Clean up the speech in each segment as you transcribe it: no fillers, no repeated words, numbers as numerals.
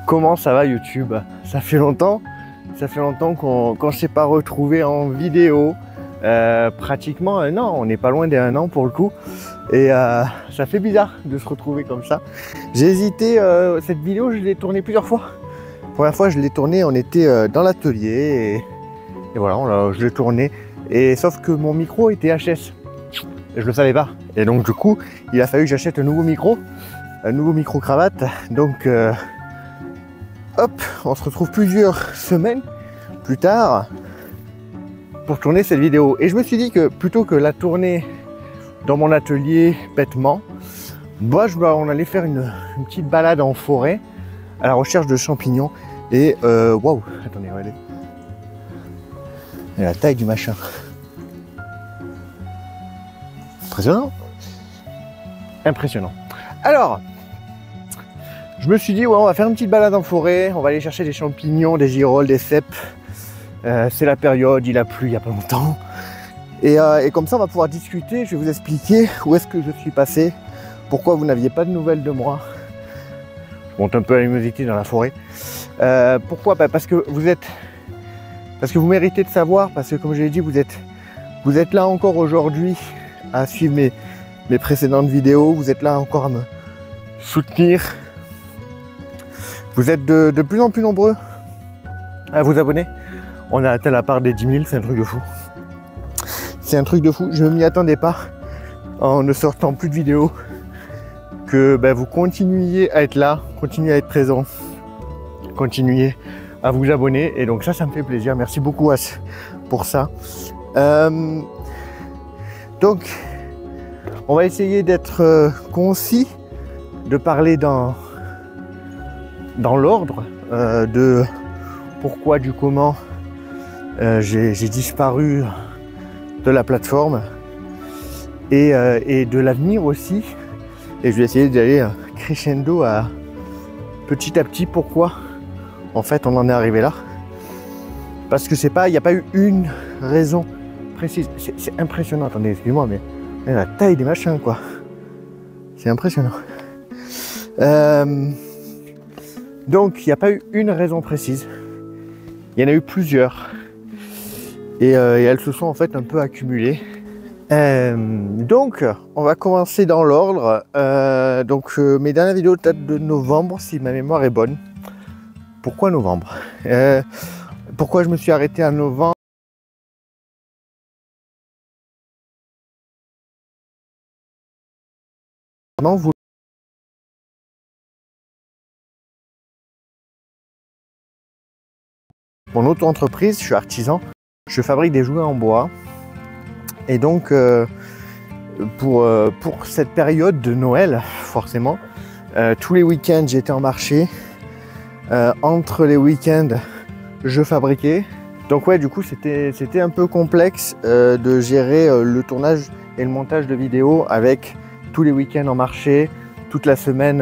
Comment ça va YouTube? Ça fait longtemps qu'on ne s'est pas retrouvé en vidéo. Pratiquement un an, on n'est pas loin d'un an pour le coup. Et ça fait bizarre de se retrouver comme ça. J'ai hésité, cette vidéo je l'ai tournée plusieurs fois. La première fois je l'ai tournée, on était dans l'atelier et voilà, je l'ai tournée. Et sauf que mon micro était HS. Et je le savais pas. Et donc du coup, il a fallu que j'achète un nouveau micro cravate. Donc hop, on se retrouve plusieurs semaines plus tard pour tourner cette vidéo. Et je me suis dit que plutôt que la tourner dans mon atelier bêtement, on allait faire une petite balade en forêt à la recherche de champignons. Et waouh, attendez, regardez. Et la taille du machin. Impressionnant. Impressionnant. Alors, je me suis dit, ouais, on va faire une petite balade en forêt, on va aller chercher des champignons, des girolles, des cèpes. C'est la période, il a plu il n'y a pas longtemps. Et comme ça, on va pouvoir discuter, je vais vous expliquer où est-ce que je suis passé, pourquoi vous n'aviez pas de nouvelles de moi. Je monte un peu l'animosité dans la forêt. Pourquoi? Parce que vous méritez de savoir, parce que comme je l'ai dit, vous êtes là encore aujourd'hui à suivre mes précédentes vidéos, vous êtes là encore à me soutenir. Vous êtes de plus en plus nombreux à vous abonner. On a atteint la part des 10 000, c'est un truc de fou. C'est un truc de fou, je ne m'y attendais pas en ne sortant plus de vidéos que vous continuiez à être là, continuez à être présent, continuez à vous abonner et donc ça me fait plaisir, merci beaucoup pour ça. Donc on va essayer d'être concis, de parler dans l'ordre de pourquoi, du comment j'ai disparu de la plateforme et de l'avenir aussi. Et je vais essayer d'aller crescendo petit à petit pourquoi en fait on en est arrivé là. Parce que il n'y a pas eu une raison précise. C'est impressionnant, attendez, excusez-moi, mais la taille des machins quoi. C'est impressionnant. Donc il n'y a pas eu une raison précise. Il y en a eu plusieurs. Et elles se sont en fait un peu accumulées. Donc on va commencer dans l'ordre. Mes dernières vidéos datent de novembre si ma mémoire est bonne. Pourquoi novembre? Pourquoi je me suis arrêté à novembre? Mon auto-entreprise, je suis artisan, je fabrique des jouets en bois. Et donc pour cette période de Noël, forcément, tous les week-ends j'étais en marché. Entre les week-ends, je fabriquais. Donc ouais, du coup c'était un peu complexe de gérer le tournage et le montage de vidéos avec tous les week-ends en marché, toute la semaine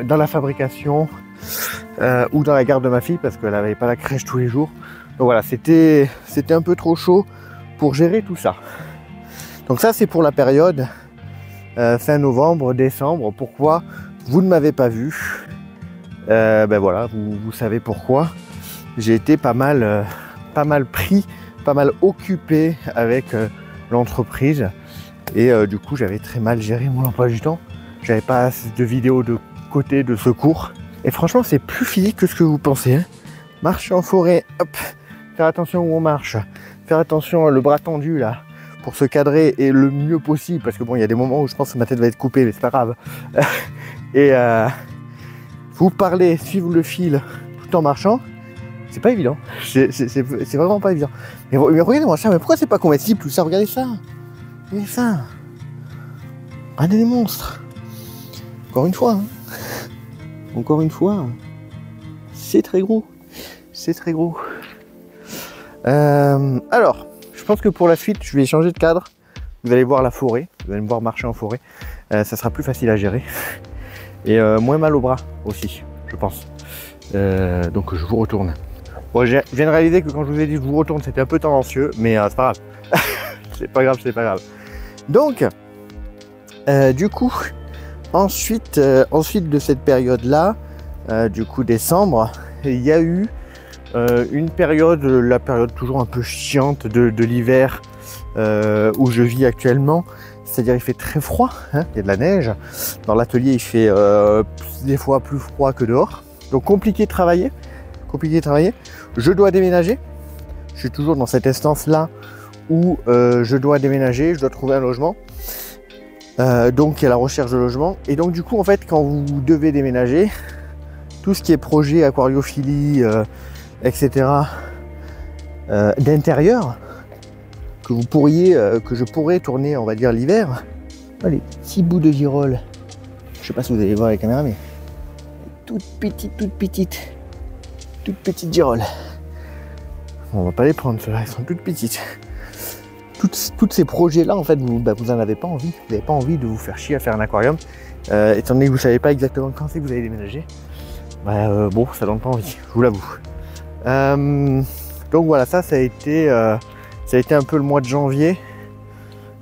dans la fabrication ou dans la garde de ma fille parce qu'elle n'avait pas la crèche tous les jours. Donc voilà, c'était un peu trop chaud pour gérer tout ça. Donc ça c'est pour la période fin novembre, décembre. Pourquoi vous ne m'avez pas vu? Voilà, vous savez pourquoi. J'ai été pas mal pris, pas mal occupé avec l'entreprise. Et du coup j'avais très mal géré mon emploi du temps. J'avais pas assez de vidéos de côté, de secours. Et franchement c'est plus physique que ce que vous pensez. Hein. Marcher en forêt, hop, faire attention où on marche, faire attention le bras tendu là, pour se cadrer et le mieux possible. Parce que bon, il y a des moments où je pense que ma tête va être coupée, mais c'est pas grave. Et vous parler, suivre le fil tout en marchant, c'est pas évident. C'est vraiment pas évident. Mais regardez-moi ça, mais pourquoi c'est pas comestible tout ça? Regardez ça. Regardez ça. Regardez les monstres. Encore une fois. Hein. Encore une fois. C'est très gros. C'est très gros. Alors, je pense que pour la suite, je vais changer de cadre. Vous allez voir la forêt. Vous allez me voir marcher en forêt. Ça sera plus facile à gérer. Et moins mal au bras aussi, je pense. Donc je vous retourne. Bon, je viens de réaliser que quand je vous ai dit que je vous retourne, c'était un peu tendancieux, mais c'est pas grave. C'est pas grave, c'est pas grave. Donc, du coup, ensuite de cette période-là, du coup décembre, il y a eu une période, la période toujours un peu chiante de l'hiver où je vis actuellement. C'est-à-dire il fait très froid, hein, il y a de la neige. Dans l'atelier il fait des fois plus froid que dehors. Donc compliqué de travailler. Je dois déménager. Je suis toujours dans cette instance-là où je dois déménager, je dois trouver un logement. Donc il y a la recherche de logement. Et donc du coup en fait quand vous devez déménager, tout ce qui est projet, aquariophilie, etc. D'intérieur, que je pourrais tourner on va dire l'hiver. Oh, les petits bouts de girolles. Je sais pas si vous allez voir la caméra mais toutes petites girolles. On va pas les prendre, ceux-là, elles sont toutes petites. Toutes ces projets-là, en fait, vous en avez pas envie. Vous n'avez pas envie de vous faire chier à faire un aquarium. Étant donné que vous savez pas exactement quand c'est que vous allez déménager. Bon, ça donne pas envie, je vous l'avoue. Donc voilà, ça a été un peu le mois de janvier.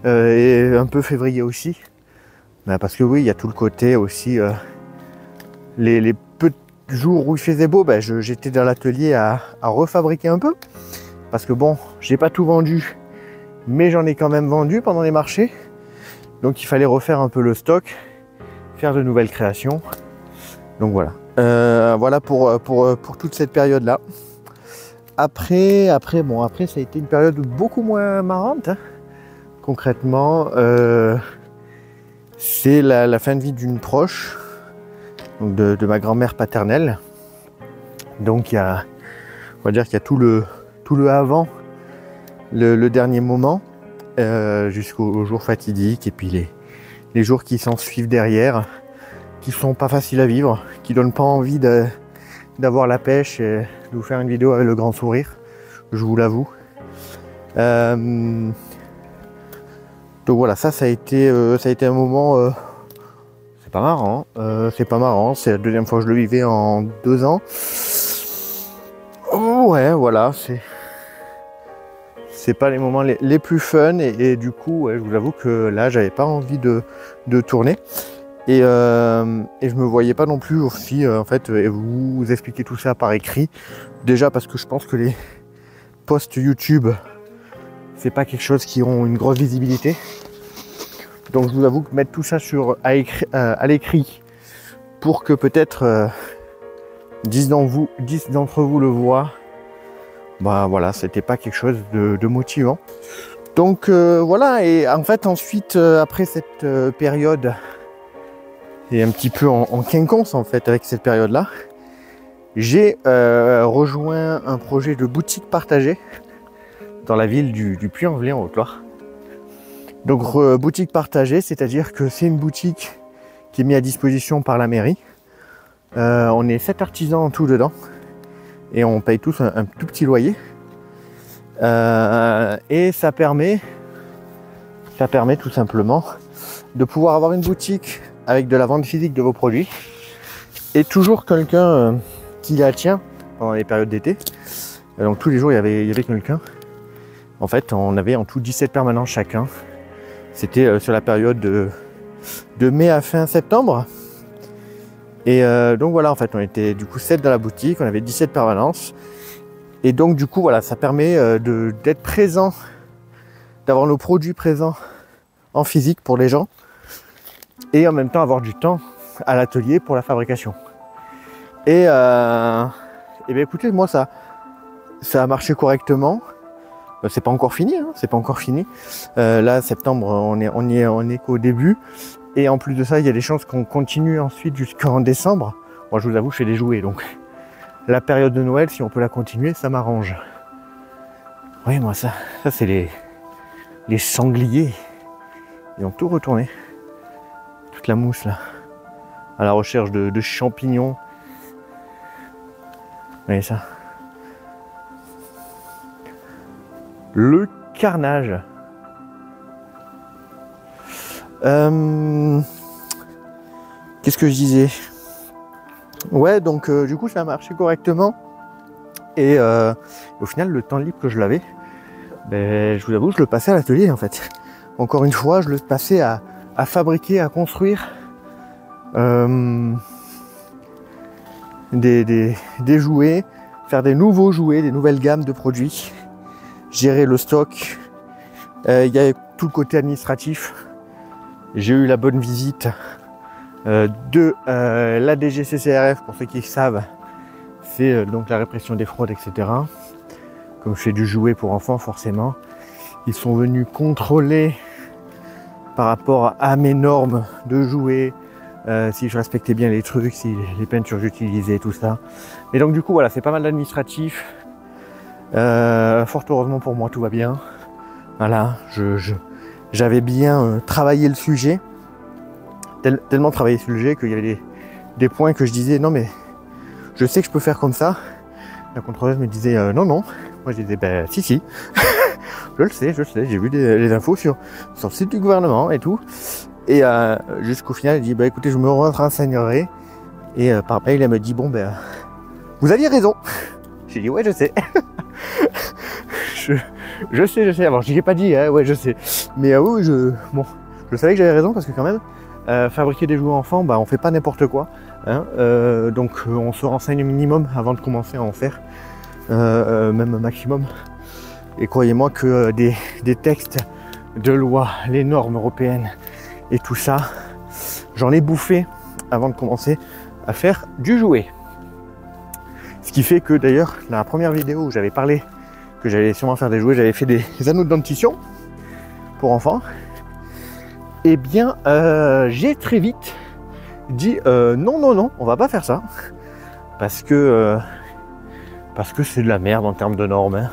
Et un peu février aussi. Parce que oui, il y a tout le côté aussi. Les peu de jours où il faisait beau, j'étais dans l'atelier à refabriquer un peu. Parce que bon, j'ai pas tout vendu. Mais j'en ai quand même vendu pendant les marchés. Donc il fallait refaire un peu le stock, faire de nouvelles créations. Donc voilà. Voilà pour toute cette période-là. Après, ça a été une période beaucoup moins marrante. Hein. Concrètement, c'est la fin de vie d'une proche, donc de ma grand-mère paternelle. Donc on va dire qu'il y a tout le avant. Le dernier moment jusqu'au jour fatidique et puis les jours qui s'en suivent derrière qui sont pas faciles à vivre, qui donnent pas envie d'avoir la pêche et de vous faire une vidéo avec le grand sourire, je vous l'avoue. Donc voilà, ça a été un moment c'est pas marrant, c'est la deuxième fois que je le vivais en 2 ans. Oh, ouais, voilà, c'est pas les moments les plus fun et du coup ouais, je vous avoue que là j'avais pas envie de tourner et je me voyais pas non plus aussi en fait vous expliquer tout ça par écrit, déjà parce que je pense que les posts YouTube c'est pas quelque chose qui ont une grosse visibilité, donc je vous avoue que mettre tout ça à l'écrit pour que peut-être 10 d'entre vous le voient, voilà, c'était pas quelque chose de motivant. Donc voilà, et en fait ensuite après cette période et un petit peu en quinconce en fait avec cette période là, j'ai rejoint un projet de boutique partagée dans la ville du Puy-en-Velay en Haute-Loire. Donc boutique partagée, c'est-à-dire que c'est une boutique qui est mise à disposition par la mairie. On est 7 artisans en tout dedans. Et on paye tous un tout petit loyer. Et ça permet tout simplement de pouvoir avoir une boutique avec de la vente physique de vos produits. Et toujours quelqu'un qui la tient pendant les périodes d'été. Donc tous les jours il y avait quelqu'un. En fait on avait en tout 17 permanents chacun. C'était sur la période de mai à fin septembre. Et donc voilà, en fait on était du coup 7 dans la boutique, on avait 17 permanences. Et donc du coup voilà, ça permet d'être présent, d'avoir nos produits présents en physique pour les gens. Et en même temps avoir du temps à l'atelier pour la fabrication. Et bien écoutez, moi ça a marché correctement. C'est pas encore fini, hein, c'est pas encore fini. Là septembre on est qu'au début. Et en plus de ça, il y a des chances qu'on continue ensuite jusqu'en décembre. Moi, je vous avoue, je fais des jouets, donc la période de Noël, si on peut la continuer, ça m'arrange. Oui, moi, ça c'est les sangliers. Ils ont tout retourné. Toute la mousse, là. À la recherche de champignons. Vous voyez ça? Le carnage. Qu'est-ce que je disais? Ouais, donc du coup ça a marché correctement et au final le temps libre que je l'avais, je vous avoue je le passais à l'atelier en fait. Encore une fois je le passais à fabriquer, à construire des jouets, faire des nouveaux jouets, des nouvelles gammes de produits, gérer le stock. Il y a tout le côté administratif. J'ai eu la bonne visite de la DGCCRF, pour ceux qui savent, c'est donc la répression des fraudes, etc. Comme je fais du jouet pour enfants, forcément, ils sont venus contrôler par rapport à mes normes de jouets, si je respectais bien les trucs, si les peintures que j'utilisais, tout ça. Et donc du coup voilà, c'est pas mal d'administratif. Fort heureusement pour moi, tout va bien. Voilà, j'avais bien travaillé le sujet, tellement travaillé le sujet qu'il y avait des points que je disais non mais je sais que je peux faire comme ça. La contrôleuse me disait non. Moi je disais ben si. je le sais, j'ai vu les infos sur le site du gouvernement et tout. Et jusqu'au final, elle dit bah écoutez, je me renseignerai. Et par mail, elle me dit bon ben vous aviez raison. J'ai dit ouais je sais. je sais. Alors je l'ai pas dit, hein, ouais je sais. Mais oui, je savais que j'avais raison parce que quand même, fabriquer des jouets enfants, bah on fait pas n'importe quoi. Hein, donc on se renseigne au minimum avant de commencer à en faire, même maximum. Et croyez-moi que des textes de loi, les normes européennes et tout ça, j'en ai bouffé avant de commencer à faire du jouet. Ce qui fait que d'ailleurs, la première vidéo où j'avais parlé que j'allais sûrement faire des jouets, j'avais fait des anneaux de dentition pour enfants. Et bien, j'ai très vite dit non, on va pas faire ça. Parce que c'est de la merde en termes de normes. Hein.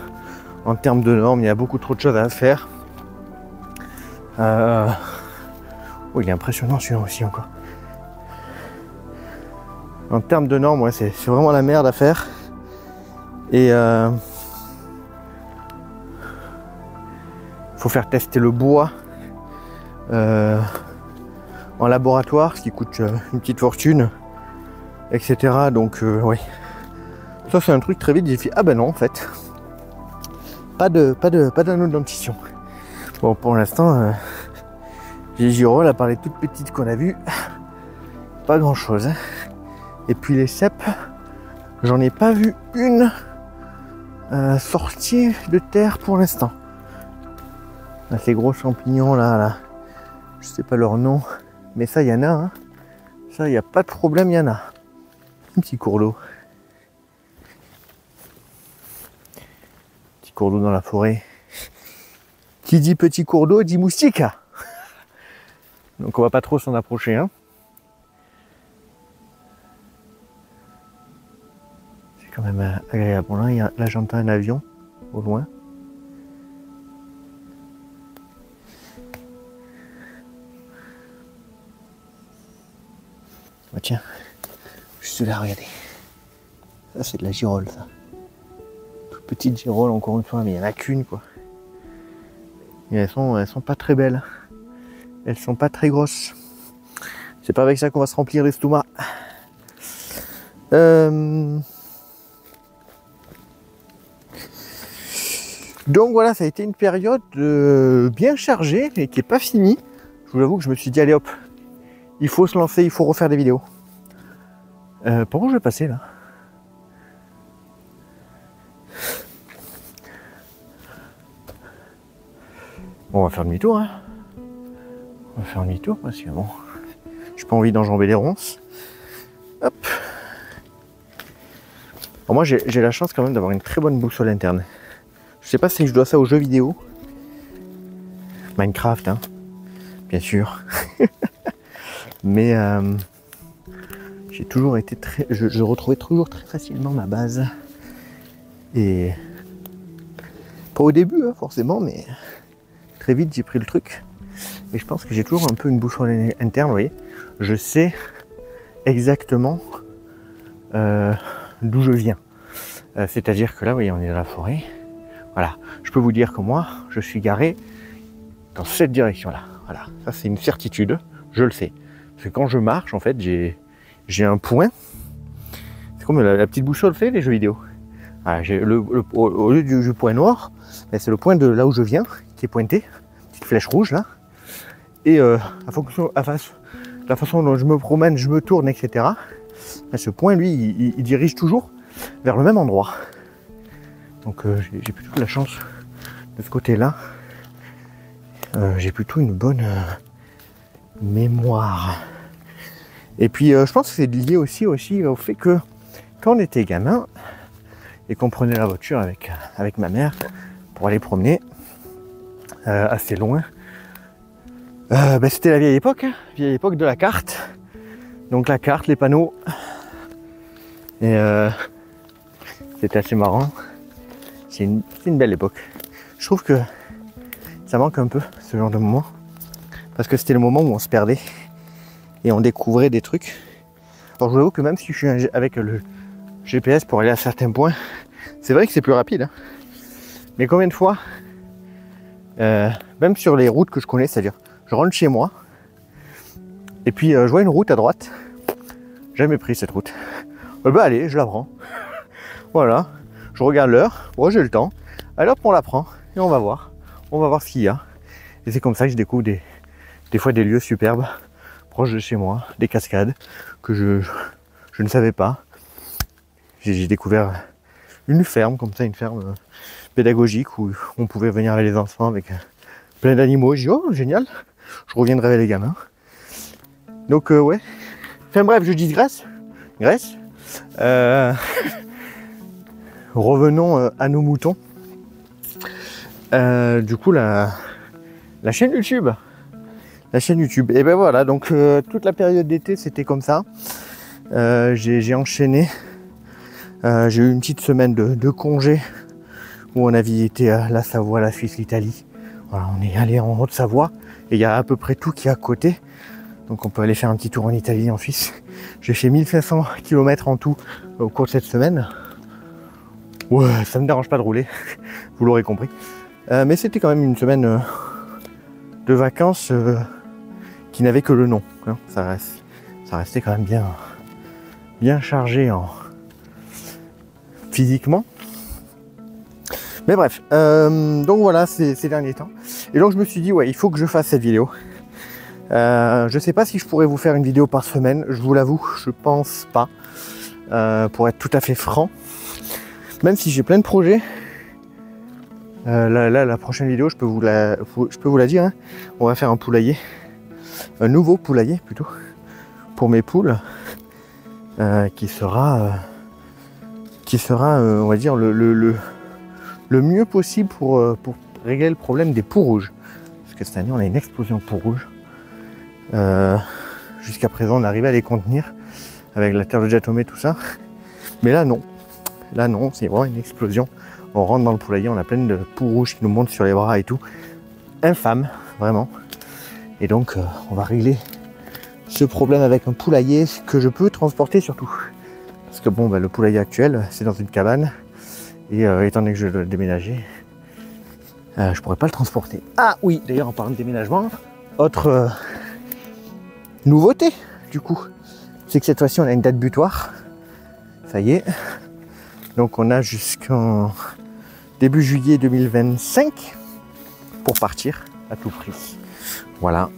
En termes de normes, il y a beaucoup trop de choses à faire. Oh, il est impressionnant celui-là aussi encore. En termes de normes, ouais, c'est vraiment la merde à faire. Et faut faire tester le bois en laboratoire, ce qui coûte une petite fortune, etc. Donc ouais. Ça c'est un truc très vite, j'ai fait ah ben non en fait. Pas d'anneau de dentition. Bon pour l'instant les girolles, à part les toutes petites qu'on a vues, pas grand chose. Hein. Et puis les cèpes, j'en ai pas vu une sortie de terre pour l'instant. Ces gros champignons là, je sais pas leur nom, mais ça y en a. Hein. Ça y a pas de problème, y en a. Un petit cours d'eau. Petit cours d'eau dans la forêt. Qui dit petit cours d'eau dit moustique. Donc on va pas trop s'en approcher. Hein. C'est quand même agréable. Bon, là j'entends un avion au loin. Oh, tiens, juste là, regardez. Ça c'est de la girole, ça. Toute petite girole encore une fois, mais il n'y en a qu'une quoi. Et elles sont pas très belles. Elles sont pas très grosses. C'est pas avec ça qu'on va se remplir l'estomac. Donc voilà, ça a été une période bien chargée et qui n'est pas finie. Je vous avoue que je me suis dit allez hop, il faut se lancer, il faut refaire des vidéos. Par où je vais passer là? Bon, on va faire demi-tour. Hein. On va faire demi-tour parce que bon, j'ai pas envie d'enjamber les ronces. Hop. Alors moi j'ai la chance quand même d'avoir une très bonne boussole interne. Je sais pas si je dois ça aux jeux vidéo. Minecraft, hein, bien sûr. Mais j'ai toujours été très. Je retrouvais toujours très facilement ma base. Et pas au début, hein, forcément, mais très vite j'ai pris le truc. Et je pense que j'ai toujours un peu une boussole interne, vous voyez. Je sais exactement d'où je viens. C'est-à-dire que là, vous voyez, on est dans la forêt. Voilà. Je peux vous dire que moi, je suis garé dans cette direction-là. Voilà. Ça, c'est une certitude. Je le sais. Parce que quand je marche, en fait, j'ai un point. C'est comme la petite boussole fait les jeux vidéo. Voilà, au lieu du point noir, c'est le point de là où je viens qui est pointé. Petite flèche rouge là. Et la façon dont je me promène, je me tourne, etc. Et ce point, lui, il dirige toujours vers le même endroit. Donc j'ai plutôt de la chance de ce côté-là. J'ai plutôt une bonne mémoire. Et puis je pense que c'est lié aussi au fait que quand on était gamin et qu'on prenait la voiture avec ma mère pour aller promener assez loin, c'était la vieille époque de la carte. Donc la carte, les panneaux. Et c'était assez marrant. C'est une belle époque. Je trouve que ça manque un peu ce genre de moment. Parce que c'était le moment où on se perdait et on découvrait des trucs. Alors je vous avoue que même si je suis avec le GPS pour aller à certains points, c'est vrai que c'est plus rapide. Hein. Mais combien de fois, même sur les routes que je connais, c'est-à-dire je rentre chez moi et puis je vois une route à droite. Jamais pris cette route. Allez, je la prends. Voilà, je regarde l'heure, j'ai le temps. Alors on la prend et on va voir ce qu'il y a. Et c'est comme ça que je découvre des fois des lieux superbes proches de chez moi, des cascades que je ne savais pas. J'ai découvert une ferme comme ça, une ferme pédagogique où on pouvait venir avec les enfants avec plein d'animaux. J'ai dit oh génial, je reviendrai avec les gamins. Donc ouais. Enfin bref, je digresse. Revenons à nos moutons. Du coup la chaîne YouTube. Et ben voilà, donc toute la période d'été c'était comme ça. J'ai enchaîné. J'ai eu une petite semaine de congé où on a visité la Savoie, la Suisse, l'Italie. Voilà, on est allé en Haute-Savoie et il y a à peu près tout qui est à côté. Donc on peut aller faire un petit tour en Italie, en Suisse. J'ai fait 1500 km en tout au cours de cette semaine. Ouais, ça me dérange pas de rouler, vous l'aurez compris. Mais c'était quand même une semaine de vacances qui n'avait que le nom. Hein. Ça restait quand même bien chargé physiquement. Mais bref, donc voilà ces derniers temps. Et donc je me suis dit, ouais, il faut que je fasse cette vidéo. Je sais pas si je pourrais vous faire une vidéo par semaine, je vous l'avoue, je pense pas. Pour être tout à fait franc. Même si j'ai plein de projets. La prochaine vidéo, je peux vous la dire. Hein. On va faire un poulailler. Un nouveau poulailler plutôt. Pour mes poules. Qui sera on va dire, le mieux possible pour régler le problème des poux rouges. Parce que cette année, on a une explosion de poux rouges. Jusqu'à présent, on arrivait à les contenir avec la terre de diatomée, tout ça. Mais là, non. Là, non, c'est vraiment une explosion. On rentre dans le poulailler, on a plein de poux rouges qui nous montent sur les bras et tout. Infâme, vraiment. Et donc, on va régler ce problème avec un poulailler que je peux transporter surtout. Parce que bon, le poulailler actuel, c'est dans une cabane. Et étant donné que je dois le déménager, je pourrais pas le transporter. Ah oui, d'ailleurs, en parlant de déménagement, autre nouveauté, du coup, c'est que cette fois-ci, on a une date butoir. Ça y est. Donc, on a jusqu'en début juillet 2025 pour partir à tout prix. Voilà.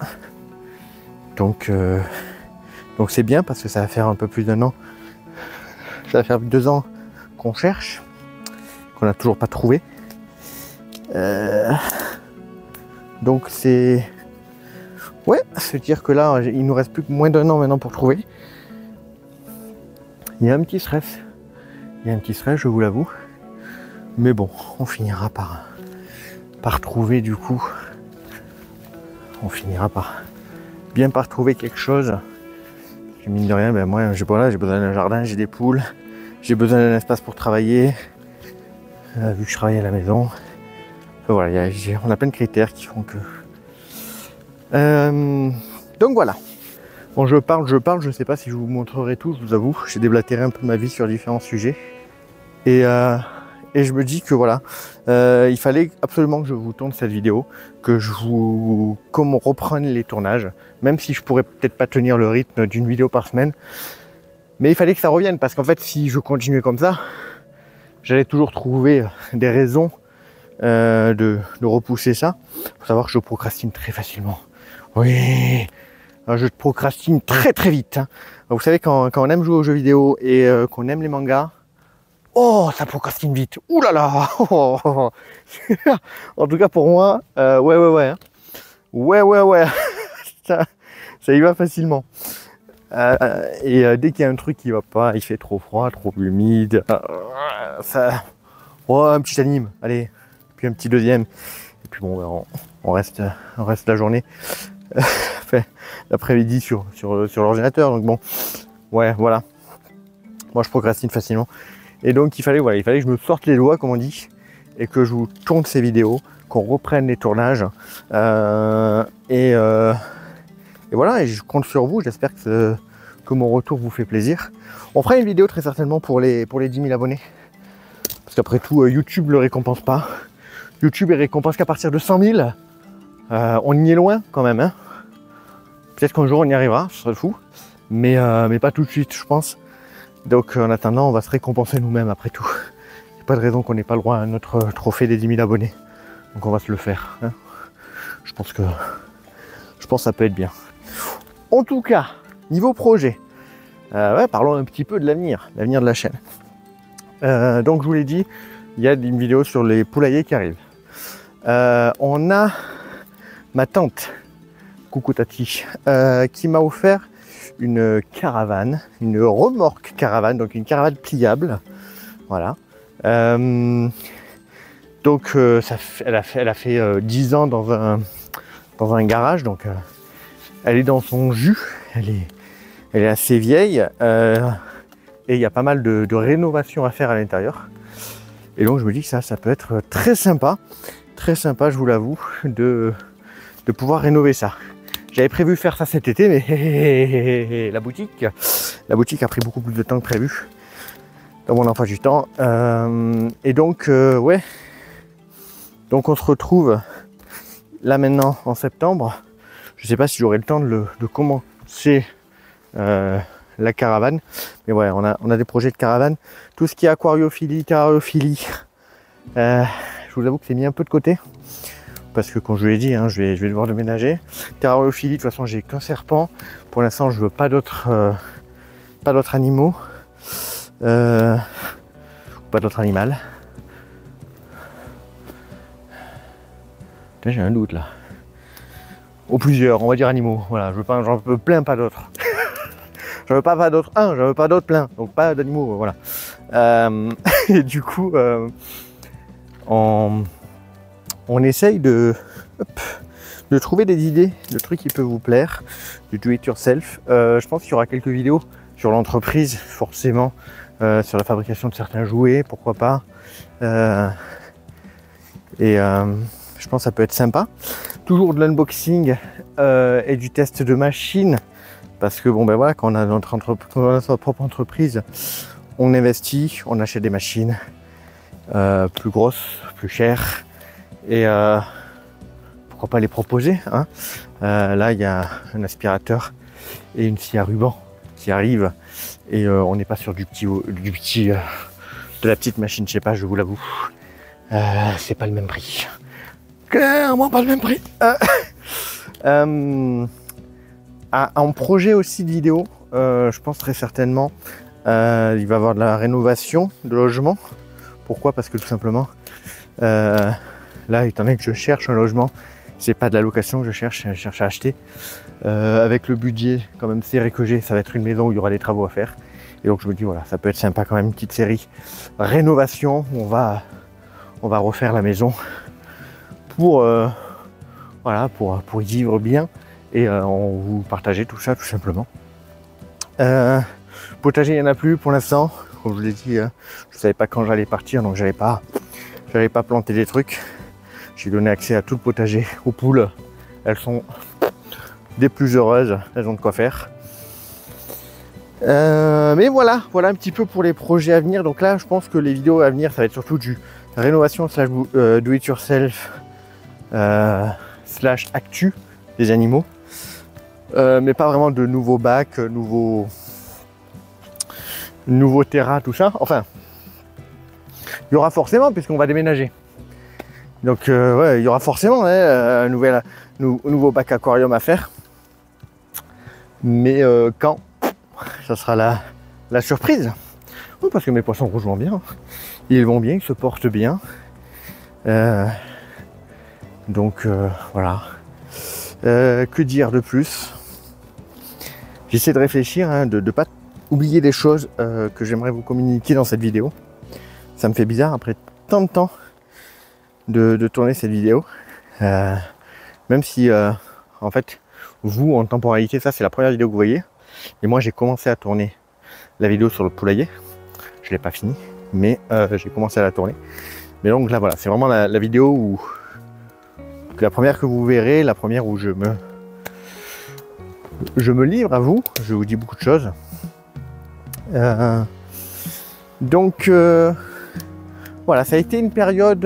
Donc c'est bien parce que ça va faire un peu plus d'un an. Ça va faire 2 ans qu'on cherche, qu'on n'a toujours pas trouvé. Donc c'est... Ouais, c'est-à-dire que là, il nous reste plus que moins d'1 an maintenant pour trouver. Il y a un petit stress. Je vous l'avoue. Mais bon, on finira par trouver du coup. On finira par trouver quelque chose. Et mine de rien, moi, j'ai besoin d'un jardin, j'ai des poules, j'ai besoin d'un espace pour travailler. Vu que je travaille à la maison. Enfin, voilà, on a plein de critères qui font que... donc voilà. Bon, je parle, je sais pas si je vous montrerai tout, je vous avoue. J'ai déblatéré un peu ma vie sur différents sujets. Et je me dis que voilà, il fallait absolument que je vous tourne cette vidéo, qu'on reprenne les tournages, même si je pourrais peut-être pas tenir le rythme d'une vidéo par semaine. Mais il fallait que ça revienne, parce qu'en fait, si je continuais comme ça, j'allais toujours trouver des raisons de repousser ça. Il faut savoir que je procrastine très facilement. Oui, je procrastine très très vite. Hein. Vous savez, quand on aime jouer aux jeux vidéo et qu'on aime les mangas, oh, ça procrastine vite. Ouh là là. En tout cas pour moi, ouais. Hein. Ouais. ça y va facilement. Dès qu'il y a un truc qui va pas, il fait trop froid, trop humide, ça... Oh, un petit anime, allez, puis un petit deuxième. Et puis bon, on reste la journée, l'après-midi sur l'ordinateur. Donc bon, ouais, voilà. Moi, je procrastine facilement. Et donc, il fallait que je me sorte les doigts, comme on dit, et que je vous tourne ces vidéos, qu'on reprenne les tournages. Et voilà, et je compte sur vous. J'espère que mon retour vous fait plaisir. On fera une vidéo très certainement pour les 10 000 abonnés. Parce qu'après tout, YouTube ne le récompense pas. YouTube, il récompense qu'à partir de 100 000. On y est loin quand même. Hein. Peut-être qu'un jour on y arrivera, ce serait fou. Mais pas tout de suite, je pense. Donc en attendant, on va se récompenser nous-mêmes après tout. Il n'y a pas de raison qu'on n'ait pas le droit à notre trophée des 10 000 abonnés. Donc on va se le faire. Hein. Je pense que ça peut être bien. En tout cas, niveau projet, parlons un petit peu de l'avenir de la chaîne. Donc je vous l'ai dit, il y a une vidéo sur les poulaillers qui arrive. On a ma tante, coucou Tati, qui m'a offert une caravane, une remorque caravane, donc une caravane pliable. Voilà. Donc elle a fait 10 ans dans un garage, donc elle est dans son jus, elle est assez vieille et il y a pas mal de rénovations à faire à l'intérieur. Et donc je me dis que ça peut être très sympa, je vous l'avoue, de pouvoir rénover ça. J'avais prévu faire ça cet été, mais la boutique a pris beaucoup plus de temps que prévu dans mon emploi du temps. Et donc ouais, donc on se retrouve là maintenant en septembre. Je ne sais pas si j'aurai le temps de commencer la caravane, mais ouais, on a des projets de caravane. Tout ce qui est aquariophilie, terrariophilie, je vous avoue que c'est mis un peu de côté. Parce que comme je vous l'ai dit, hein, je vais devoir déménager. Terrariophilie, de toute façon, j'ai qu'un serpent. Pour l'instant, je veux pas d'autres animaux. Pas d'autres animaux. J'ai un doute là. Ou plusieurs, on va dire animaux. Voilà, j'en veux plein, pas d'autres. J'en veux pas d'autres j'en veux pas d'autres plein. Donc pas d'animaux, voilà. Et du coup, on essaye de trouver des idées, de trucs qui peuvent vous plaire, du do it yourself. Je pense qu'il y aura quelques vidéos sur l'entreprise, forcément, sur la fabrication de certains jouets, pourquoi pas. Je pense que ça peut être sympa. Toujours de l'unboxing et du test de machine, parce que bon ben voilà, quand on a notre propre entreprise, on investit, on achète des machines plus grosses, plus chères. Et pourquoi pas les proposer, hein. Là il y a un aspirateur et une scie à ruban qui arrive et on n'est pas sur de la petite machine, je sais pas, je vous l'avoue, c'est pas le même prix, clairement pas le même prix. En projet aussi de vidéo, je pense très certainement il va y avoir de la rénovation de logement. Pourquoi? Parce que tout simplement là, étant donné que je cherche un logement, c'est pas de la location que je cherche à acheter. Avec le budget quand même serré que j'ai, ça va être une maison où il y aura des travaux à faire. Et donc je me dis voilà, ça peut être sympa quand même, une petite série rénovation. On va refaire la maison pour y vivre bien et on vous partager tout ça tout simplement. Potager, il n'y en a plus pour l'instant. Comme je vous l'ai dit, je ne savais pas quand j'allais partir, donc j'allais pas planter des trucs. J'ai donné accès à tout le potager aux poules. Elles sont des plus heureuses, elles ont de quoi faire. Mais voilà un petit peu pour les projets à venir. Donc là, je pense que les vidéos à venir, ça va être surtout du rénovation slash do it yourself slash actu des animaux. Mais pas vraiment de nouveaux bacs, nouveaux terrains, tout ça. Enfin, il y aura forcément, puisqu'on va déménager. Donc ouais, il y aura forcément un nouveau bac aquarium à faire. Mais quand, ça sera la surprise. Oui, parce que mes poissons rouges vont bien. Ils vont bien, ils se portent bien. Donc voilà. Que dire de plus? J'essaie de réfléchir, hein, de ne pas oublier des choses que j'aimerais vous communiquer dans cette vidéo. Ça me fait bizarre après tant de temps de tourner cette vidéo. Même si en fait vous en temporalité, ça c'est la première vidéo que vous voyez. Et moi j'ai commencé à tourner la vidéo sur le poulailler. Je l'ai pas fini, mais j'ai commencé à la tourner. Mais donc là voilà, c'est vraiment la vidéo où la première que vous verrez, la première où je me livre à vous, je vous dis beaucoup de choses. Donc voilà, ça a été une période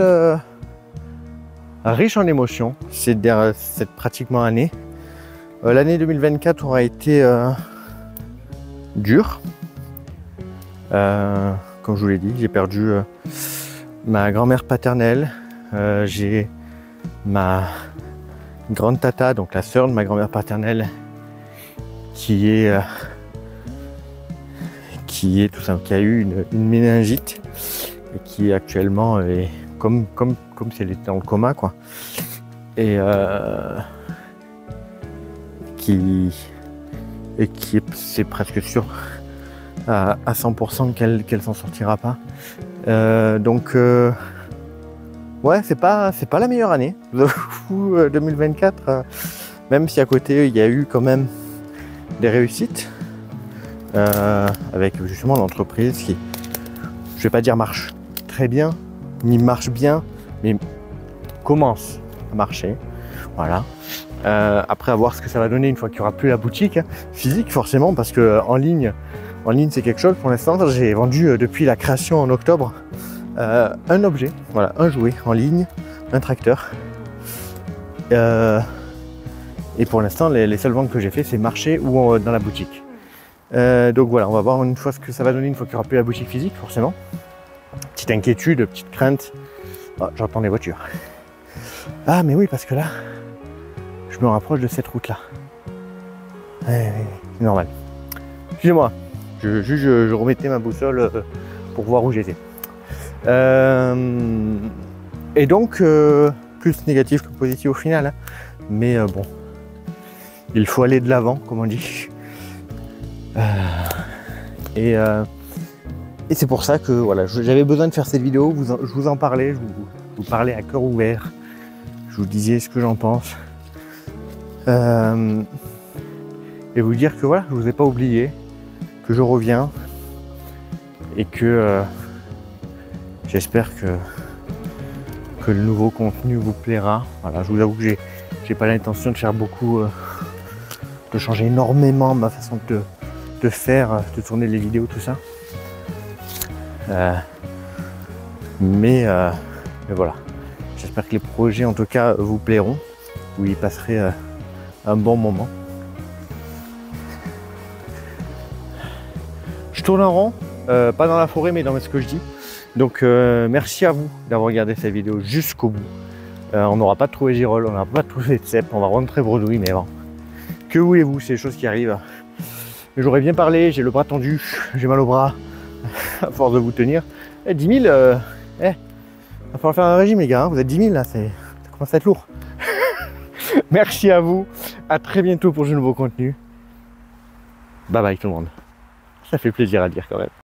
riche en émotions cette pratiquement année. L'année 2024 aura été dure. Comme je vous l'ai dit, j'ai perdu ma grand-mère paternelle, j'ai ma grande tata, donc la sœur de ma grand-mère paternelle, qui a eu une méningite et qui actuellement est comme si elle était dans le coma, quoi. Et c'est presque sûr à 100% qu'elle s'en sortira pas. Donc ouais, c'est pas la meilleure année 2024, même si à côté il y a eu quand même des réussites avec justement l'entreprise qui, je vais pas dire marche très bien, ni marche bien, mais commence à marcher. Voilà. Après, à voir ce que ça va donner une fois qu'il n'y aura plus la boutique physique, forcément, parce que en ligne c'est quelque chose. Pour l'instant, j'ai vendu depuis la création en octobre un objet, voilà, un jouet en ligne, un tracteur. Et pour l'instant, les seules ventes que j'ai fait, c'est marché ou dans la boutique. Donc voilà, on va voir une fois ce que ça va donner une fois qu'il n'y aura plus la boutique physique, forcément. Petite inquiétude, petite crainte. Oh, j'entends les voitures. Ah mais oui, parce que là, je me rapproche de cette route-là. C'est normal. Excusez-moi, je remettais ma boussole pour voir où j'étais. Et donc, plus négatif que positif au final. Hein. Mais bon, il faut aller de l'avant, comme on dit. Et c'est pour ça que voilà, j'avais besoin de faire cette vidéo. Je vous en parlais, je vous parlais à cœur ouvert. Je vous disais ce que j'en pense. Et vous dire que voilà, je vous ai pas oublié, que je reviens et que j'espère que le nouveau contenu vous plaira. Voilà, je vous avoue que j'ai pas l'intention de faire beaucoup, de changer énormément ma façon de faire, de tourner les vidéos, tout ça. Mais voilà, j'espère que les projets en tout cas vous plairont, vous y passerez un bon moment. Je tourne en rond, pas dans la forêt mais dans ce que je dis. Donc merci à vous d'avoir regardé cette vidéo jusqu'au bout. On n'aura pas trouvé girole, on n'aura pas trouvé de cèpe, on va rentrer bredouille, mais bon. Que voulez-vous, c'est des choses qui arrivent. J'aurais bien parlé, j'ai le bras tendu, j'ai mal au bras, à force de vous tenir. 10 000, va falloir faire un régime les gars, hein. Vous êtes 10 000 là, ça commence à être lourd. Merci à vous, à très bientôt pour de nouveaux contenus. Bye bye tout le monde. Ça fait plaisir à dire quand même.